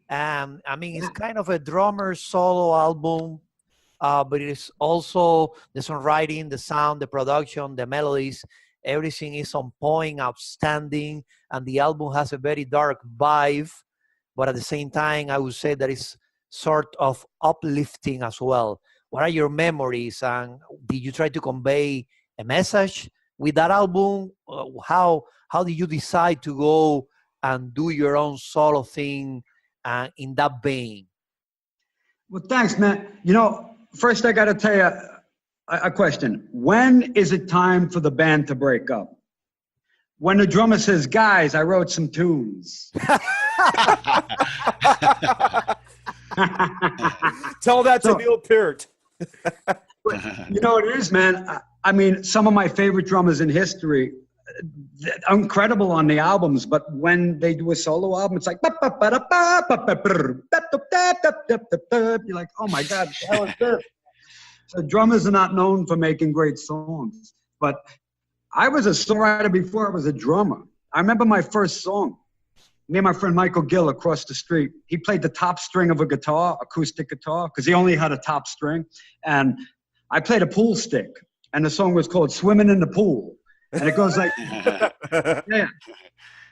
I mean, it's kind of a drummer solo album, but it is also the songwriting, the sound, the production, the melodies. Everything is on point, outstanding, and the album has a very dark vibe, but at the same time, I would say that it's sort of uplifting as well. What are your memories, and did you try to convey a message with that album? How did you decide to go and do your own solo thing in that vein? Well, thanks, man. First I got to tell you a question. When is it time for the band to break up? When the drummer says, "Guys, I wrote some tunes." Tell that to Neil Peart. It is, man. I mean, some of my favorite drummers in history, incredible on the albums, but when they do a solo album, it's like, you're like, oh my God, what the hell is this? So drummers are not known for making great songs. But I was a songwriter before I was a drummer. I remember my first song. Me and my friend Michael Gill across the street, he played the top string of a guitar, acoustic guitar, because he only had a top string. And I played a pool stick. And the song was called Swimming in the Pool. And it goes like, yeah.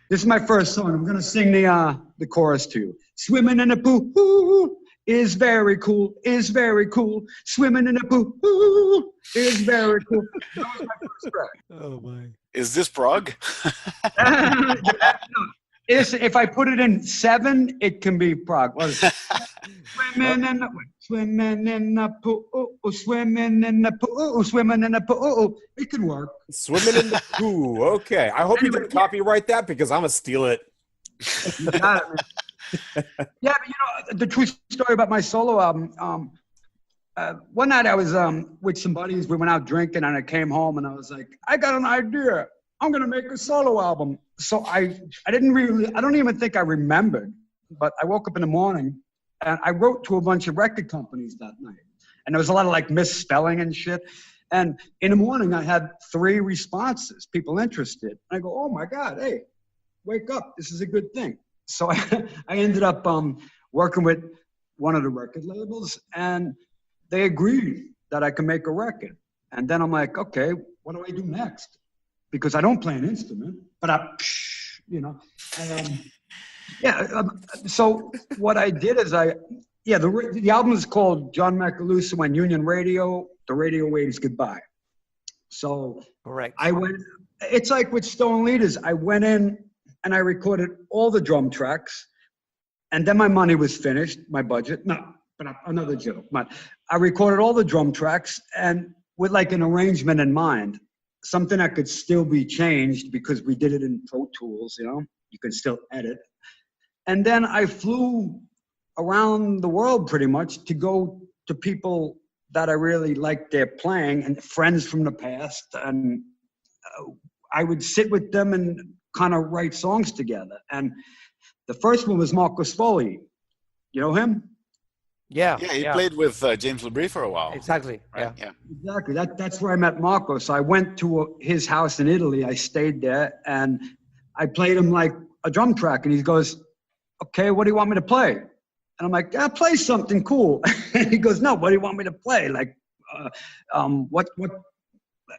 This is my first song. I'm going to sing the chorus to you. Swimming in the pool ooh, is very cool, is very cool. Swimming in the pool ooh, is very cool. That was my first track. Oh, my. Is this prog? If I put it in 7, it can be prog. Swimming in the pool, swimming in the pool, swimming in the pool. It can work. Swimming in the pool. Okay. I hope you didn't copyright that because I'm going to steal it. You got it, man. Yeah, but the true story about my solo album, one night I was with some buddies. We went out drinking and I came home and I was like, I got an idea. I'm going to make a solo album. So I don't even think I remembered, but I woke up in the morning and I wrote to a bunch of record companies that night. And there was a lot of like misspelling and shit. And in the morning I had 3 responses, people interested. And I go, oh my God, hey, wake up. This is a good thing. So I ended up working with one of the record labels and they agreed that I could make a record. And then I'm like, okay, what do I do next? Because I don't play an instrument, but so what I did is the album is called John Macaluso and Union Radio, The Radio Waves Goodbye. So correct. It's like with Stone Leaders, I went in and I recorded all the drum tracks and then my money was finished, my budget. No, but another joke. But I recorded all the drum tracks and with like an arrangement in mind. Something that could still be changed because we did it in Pro Tools, you can still edit. And then I flew around the world pretty much to go to people that I really liked their playing and friends from the past. And I would sit with them and kind of write songs together. And the first one was Marcus Foley. You know him? Yeah. Yeah, he played with James LaBrie for a while. Exactly. Right? Yeah. Exactly. That's where I met Marco. So I went to his house in Italy. I stayed there and I played him like a drum track. And he goes, okay, what do you want me to play? And I'm like, yeah, play something cool. And he goes, no, what do you want me to play? Like, what?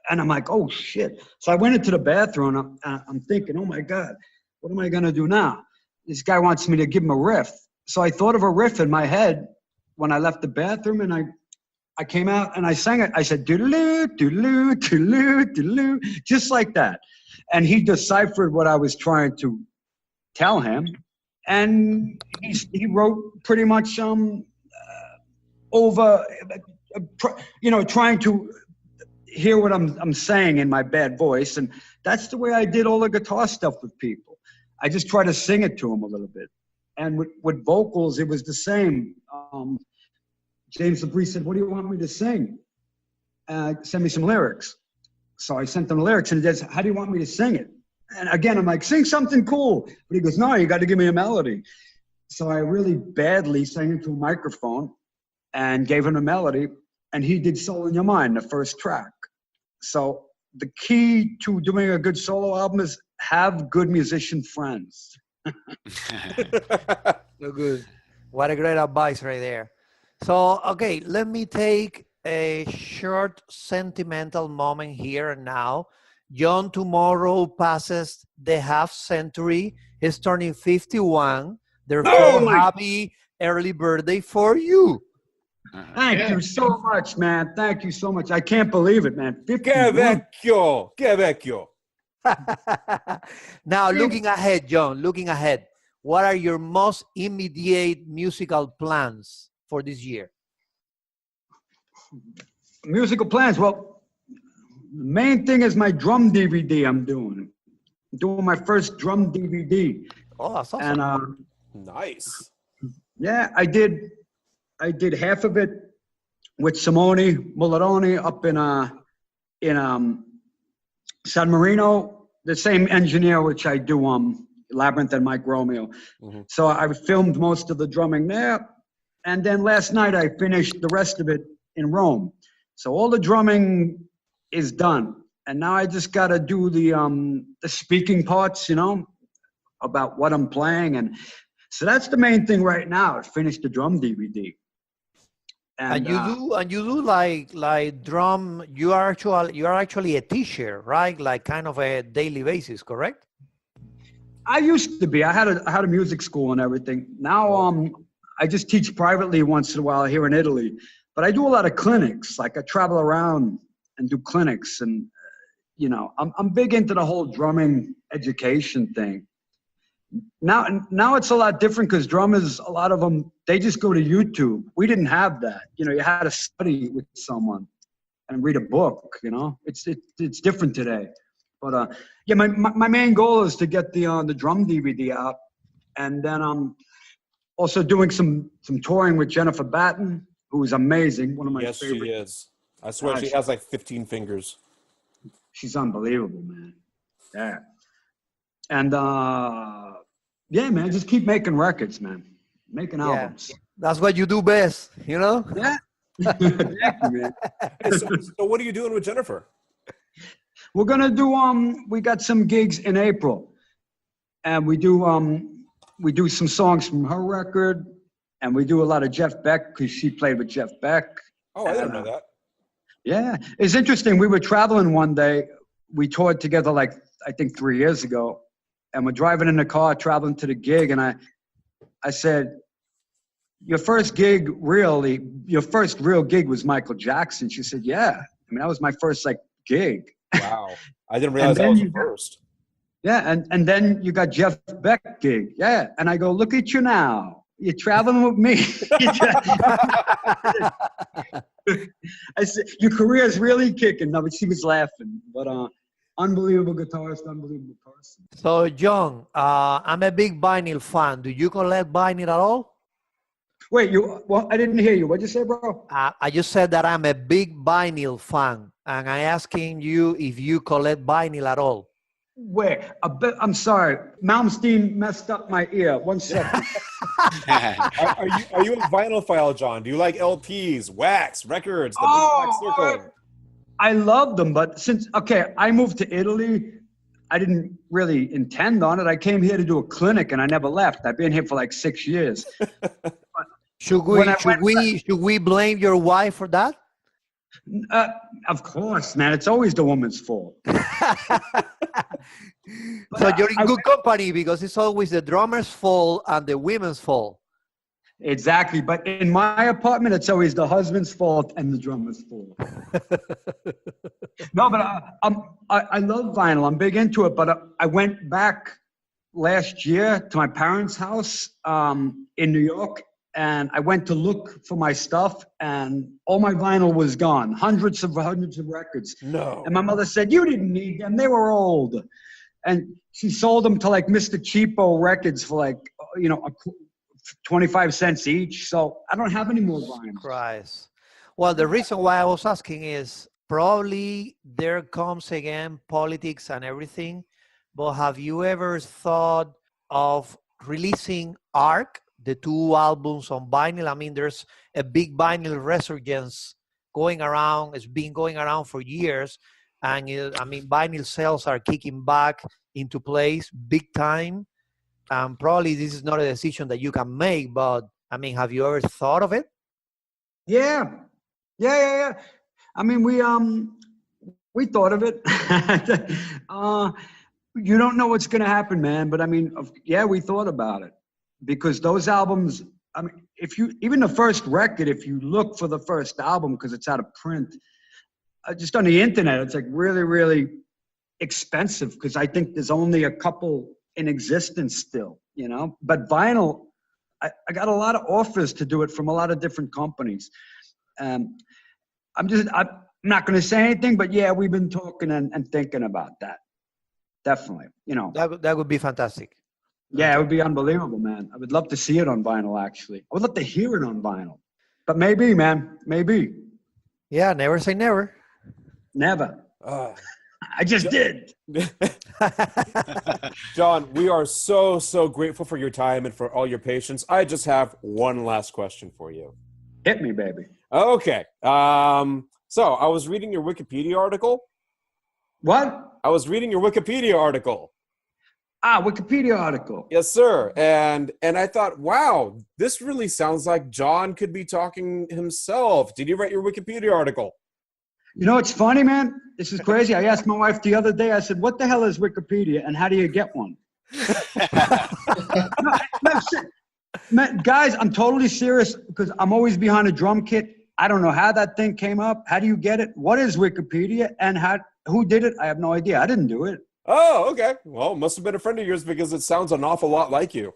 And I'm like, oh shit. So I went into the bathroom and I'm thinking, oh my God, what am I going to do now? This guy wants me to give him a riff. So I thought of a riff in my head when I left the bathroom and I came out and I sang it. I said, doodaloo, doodaloo, doodaloo, doodaloo, just like that. And he deciphered what I was trying to tell him. And he wrote pretty much over, trying to hear what I'm saying in my bad voice. And that's the way I did all the guitar stuff with people. I just try to sing it to them a little bit. And with vocals, it was the same. James LaBrie said, what do you want me to sing? Send me some lyrics. So I sent him the lyrics and he says, how do you want me to sing it? And again, I'm like, sing something cool. But he goes, no, you got to give me a melody. So I really badly sang into a microphone and gave him a melody. And he did Soul in Your Mind, the first track. So the key to doing a good solo album is have good musician friends. So good. What a great advice right there. So, okay, let me take a short sentimental moment here and now. Jørn tomorrow passes the half century. He's turning 51. Therefore, happy early birthday for you. Thank you so much, man. Thank you so much. I can't believe it, man. 51. Que vecchio. Now, looking ahead, Jørn, looking ahead, what are your most immediate musical plans for this year? Musical plans? Well, the main thing is my drum DVD I'm doing. I'm doing my first drum DVD. Oh, that's awesome. And, nice. Yeah, I did half of it with Simone Mularoni up in San Marino, the same engineer which I do Labyrinth and Mike Romeo. Mm-hmm. So I filmed most of the drumming there. And then last night I finished the rest of it in Rome. So all the drumming is done. And now I just got to do the speaking parts, you know, about what I'm playing. And so that's the main thing right now, is finish the drum DVD. And you do like drum. You are actually a teacher, right? Like kind of a daily basis, correct? I used to be. I had a music school and everything. Now I just teach privately once in a while here in Italy. But I do a lot of clinics. Like I travel around and do clinics, and you know, I'm big into the whole drumming education thing. Now it's a lot different because drummers, a lot of them, they just go to YouTube. We didn't have that. You know, you had to study with someone and read a book, you know. It's different today. But yeah, my main goal is to get the drum DVD out. And then I'm also doing some touring with Jennifer Batten, who is amazing. One of my favorite. Yes, she is. I swear she has like 15 fingers. She's unbelievable, man. Yeah. And yeah, man, just keep making records, man. Making albums. That's what you do best, you know? Yeah. Thank you, man. Hey, so what are you doing with Jennifer? We're gonna do we got some gigs in April. And we do some songs from her record, and we do a lot of Jeff Beck because she played with Jeff Beck. Oh, I didn't know that. Yeah. It's interesting. We were traveling one day. We toured together like I think 3 years ago. And we're driving in the car, traveling to the gig, and I said, your first real gig was Michael Jackson. She said, yeah. I mean, that was my first like gig. Wow. I didn't realize that was the first. Yeah, and then you got Jeff Beck gig. Yeah. And I go, look at you now. You're traveling with me. I said, your career is really kicking. No, but she was laughing. But unbelievable guitarist, unbelievable person. So, John, I'm a big vinyl fan. Do you collect vinyl at all? Wait, well, I didn't hear you. What'd you say, bro? I just said that I'm a big vinyl fan, and I'm asking you if you collect vinyl at all. Wait, I'm sorry. Malmsteen messed up my ear. 1 second. Are you a vinyl file, John? Do you like LPs, wax, records, the big black circle? I love them, but I moved to Italy, I didn't really intend on it. I came here to do a clinic, and I never left. I've been here for like 6 years. Should we blame your wife for that? Of course, man. It's always the woman's fault. So you're in good company because it's always the drummer's fault and the women's fault. Exactly. But in my apartment, it's always the husband's fault and the drummer's fault. No, but I love vinyl. I'm big into it. But I went back last year to my parents' house in New York, and I went to look for my stuff, and all my vinyl was gone. Hundreds of records. No. And my mother said, you didn't need them. They were old. And she sold them to like Mr. Cheapo Records for like, 25 cents each. So I don't have any more vinyl. Christ. Well, the reason why I was asking is probably there comes again politics and everything. But have you ever thought of releasing ARC, the 2 albums on vinyl? I mean, there's a big vinyl resurgence going around. It's been going around for years. And vinyl sales are kicking back into place big time. Probably this is not a decision that you can make, but I mean, have you ever thought of it? Yeah. I mean, we thought of it. You don't know what's going to happen, man. But I mean, yeah, we thought about it because those albums, I mean, even the first record, if you look for the first album, because it's out of print, just on the internet, it's like really, really expensive because I think there's only a couple in existence still, but vinyl, I got a lot of offers to do it from a lot of different companies. I'm not going to say anything, but yeah, we've been talking and thinking about that. Definitely, that would be fantastic. Yeah, it would be unbelievable, man. I would love to see it on vinyl, actually. I would love to hear it on vinyl, but maybe, man, maybe. Yeah, never say never. Never. I just did. John, we are so grateful for your time and for all your patience. I just have one last question for you. Hit me, baby. Okay. So I was reading your Wikipedia article. What? I was reading your Wikipedia article. Wikipedia article. Yes, sir. And I thought, wow, this really sounds like John could be talking himself. Did you write your Wikipedia article? You know, it's funny, man. This is crazy. I asked my wife the other day, I said, what the hell is Wikipedia and how do you get one? Man, guys, I'm totally serious because I'm always behind a drum kit. I don't know how that thing came up. How do you get it? What is Wikipedia and who did it? I have no idea. I didn't do it. Oh, okay. Well, must have been a friend of yours because it sounds an awful lot like you.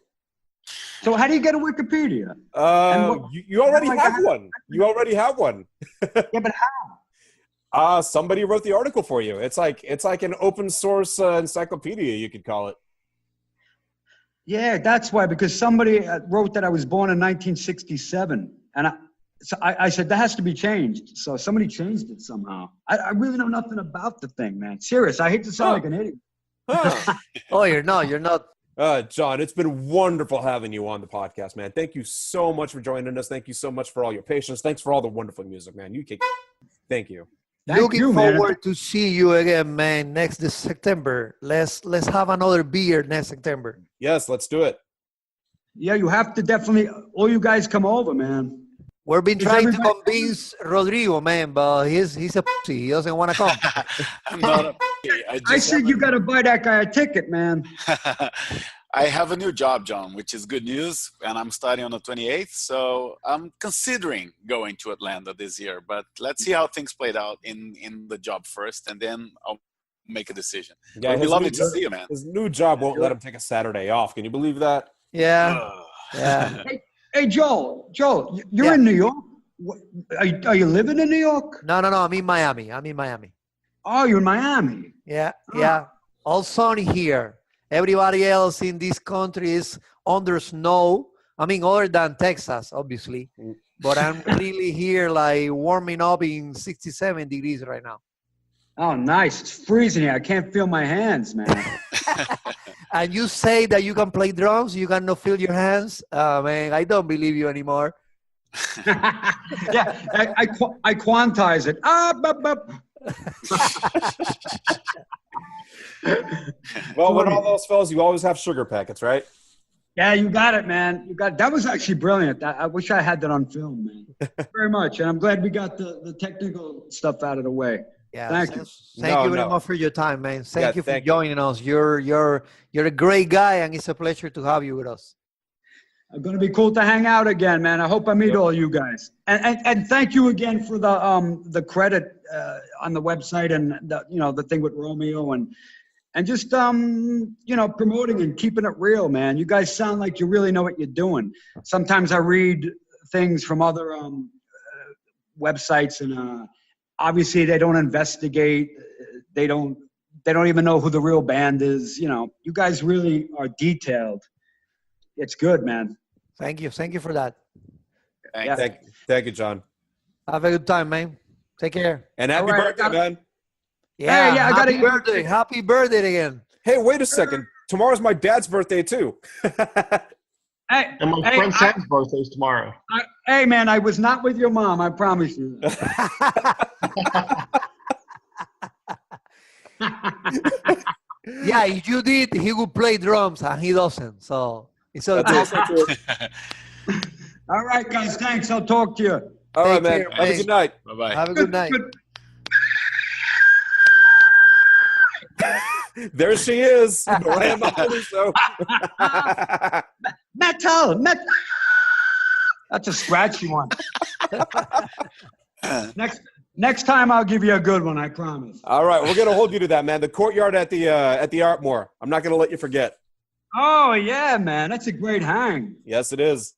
So how do you get a Wikipedia? You already have one. You already have one. Yeah, but how? Somebody wrote the article for you. It's like an open source encyclopedia, you could call it. Yeah, that's why, because somebody wrote that I was born in 1967. And I said, that has to be changed. So somebody changed it somehow. I really know nothing about the thing, man. Serious. I hate to sound like an idiot. Huh. Oh, you're not. John, it's been wonderful having you on the podcast, man. Thank you so much for joining us. Thank you so much for all your patience. Thanks for all the wonderful music, man. Thank you. Looking forward to see you again, man, next this September. Let's have another beer next September. Yes, let's do it. Yeah, you have to definitely, all you guys come over, man. We've been trying to convince Rodrigo, man, but he's a pussy. He doesn't want to come. I'm not a pussy. I said you got to buy that guy a ticket, man. I have a new job, John, which is good news, and I'm starting on the 28th, so I'm considering going to Atlanta this year, but let's see how things played out in the job first, and then I'll make a decision. Yeah, it'd be lovely to see you, man. His new job won't let him take a Saturday off. Can you believe that? Yeah. Yeah. Hey, Joel, you're in New York? Are you living in New York? No, I'm in Miami. Oh, you're in Miami. Yeah, yeah. All sunny here. Everybody else in this country is under snow. I mean, other than Texas, obviously. But I'm really here, like, warming up in 67 degrees right now. Oh, nice. It's freezing here. I can't feel my hands, man. And you say that you can play drums, you cannot feel your hands? Man, I don't believe you anymore. Yeah, I quantize it. Well, when all those fellas, you always have sugar packets, right? Yeah, you got it, man. That was actually brilliant. I wish I had that on film, man. Very much, and I'm glad we got the technical stuff out of the way. Yeah, thank you. Thank you very much for your time, man. Thank you for joining us. You're a great guy, and it's a pleasure to have you with us. It's going to be cool to hang out again, man. I hope I meet all you guys. And thank you again for the credit on the website and the thing with Romeo and just promoting and keeping it real, man. You guys sound like you really know what you're doing. Sometimes I read things from other websites and obviously they don't investigate. They don't even know who the real band is. You guys really are detailed. It's good, man. Thank you for that. Thank you, John. Have a good time, man. Take care. And happy birthday, man. Yeah, hey, happy birthday. Happy birthday again. Hey, wait a second. Tomorrow's my dad's birthday, too. Hey, and my friend Sam's birthday is tomorrow. Hey, man, I was not with your mom. I promise you. Yeah, if you did, he would play drums, and he doesn't. So it's all good. All right, guys. Thanks. I'll talk to you. All right, man. Have a good night. Bye-bye. Have a good night. There she is. John Macaluso. Metal. That's a scratchy one. Next time I'll give you a good one, I promise. All right, we're gonna hold you to that, man. The courtyard at the Artmore. I'm not gonna let you forget. Oh yeah, man, that's a great hang. Yes, it is.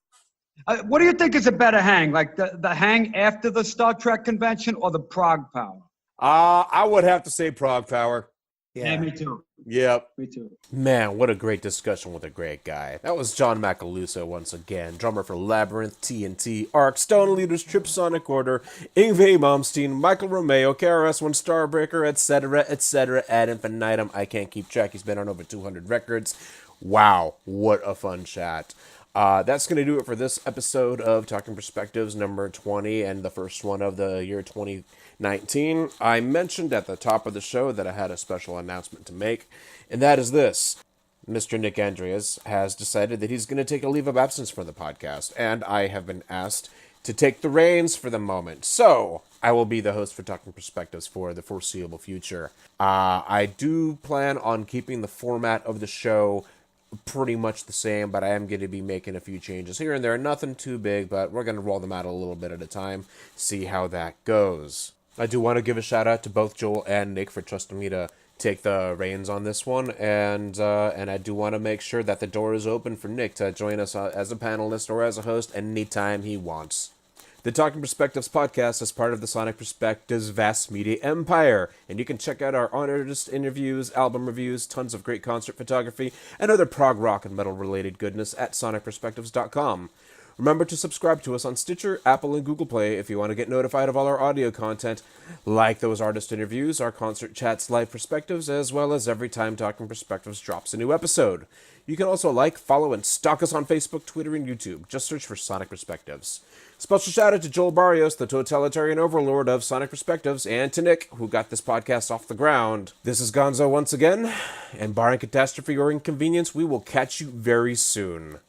What do you think is a better hang, like the hang after the Star Trek convention or the Prague Power? I would have to say Prague Power. Yeah, me too. Yep. Me too. Man, what a great discussion with a great guy. That was John Macaluso once again, drummer for Labyrinth, TNT, ARC, Stone Leaders, Tripsonic Order, Yngwie Malmsteen, Michael Romeo, KRS-One, Starbreaker, etc., ad infinitum. I can't keep track. He's been on over 200 records. Wow, what a fun chat. That's going to do it for this episode of Talking Perspectives number 20 and the first one of the year 2019. I mentioned at the top of the show that I had a special announcement to make, and that is this. Mr. Nick Andreas has decided that he's going to take a leave of absence from the podcast, and I have been asked to take the reins for the moment. So, I will be the host for Talking Perspectives for the foreseeable future. I do plan on keeping the format of the show pretty much the same, but I am going to be making a few changes here and there. Nothing too big, but we're going to roll them out a little bit at a time, see how that goes. I do want to give a shout out to both Joel and Nick for trusting me to take the reins on this one, and I do want to make sure that the door is open for Nick to join us as a panelist or as a host anytime he wants. The Talking Perspectives podcast is part of the Sonic Perspectives vast media empire, and you can check out our artist interviews, album reviews, tons of great concert photography, and other prog rock and metal related goodness at sonicperspectives.com. Remember to subscribe to us on Stitcher, Apple, and Google Play if you want to get notified of all our audio content, like those artist interviews, our concert chats, live perspectives, as well as every time Talking Perspectives drops a new episode. You can also like, follow, and stalk us on Facebook, Twitter, and YouTube. Just search for Sonic Perspectives. Special shout out to Joel Barrios, the totalitarian overlord of Sonic Perspectives, and to Nick, who got this podcast off the ground. This is Gonzo once again, and barring catastrophe or inconvenience, we will catch you very soon.